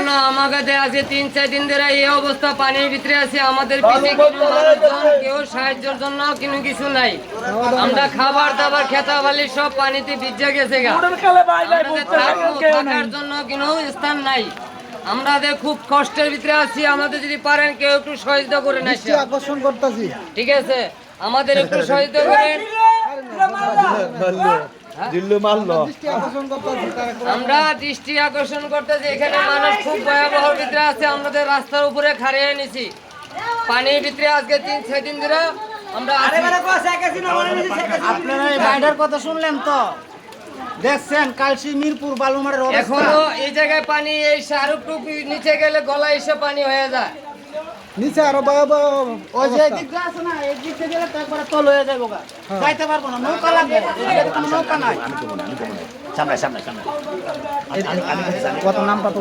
জন্য আমাদের আজকে 3-4 দিন ধরে এই অবস্থা, পানির ভিতরে আছে। আমাদের পিছে কোনো মানুষজন কেউ সাহায্যের জন্য কোনো কিছু নাই। আমরা খাবার দাবার খেতা বালি সব পানিতে ভিজে গেছে গা। থাকার জন্য কোনো স্থান নাই। আমাদের খুব কষ্টের ভিতরে আছি। আমাদের যদি পারেন কেউ একটু সহযোগিতা করে না, আকর্ষণ করতেছি। ঠিক আছে, আমাদের একটু সহযোগিতা করেন। আমরা দৃষ্টি আকর্ষণ করতেছি, এখানে মানুষ খুব ভয়াবহ ভিতরে আছে। আমাদের রাস্তার উপরে খাড়িয়ে নিছি পানির ভিতরে আজকে 3-6 দিন ধরে আমরা। আপনারা এই বাইরের কথা শুনলেন তো, দেখছেন কালসি মিরপুর বালুমারের অবস্থা। এখনো এই জায়গায় পানি, এই শাহরুখ নিচে গেলে গলা এসে পানি হয়ে যায়। নিচে আরো ভয়াবহ। ওই যে এদিক দিয়ে আছে না, এই দিক থেকে গেলে তো একবারে তল হয়ে যাবো গা, যাইতে পারবো না, নৌকা লাগবে। এদিকে কোনো নৌকা নাই। সামনে সামনে সামনে কত নাম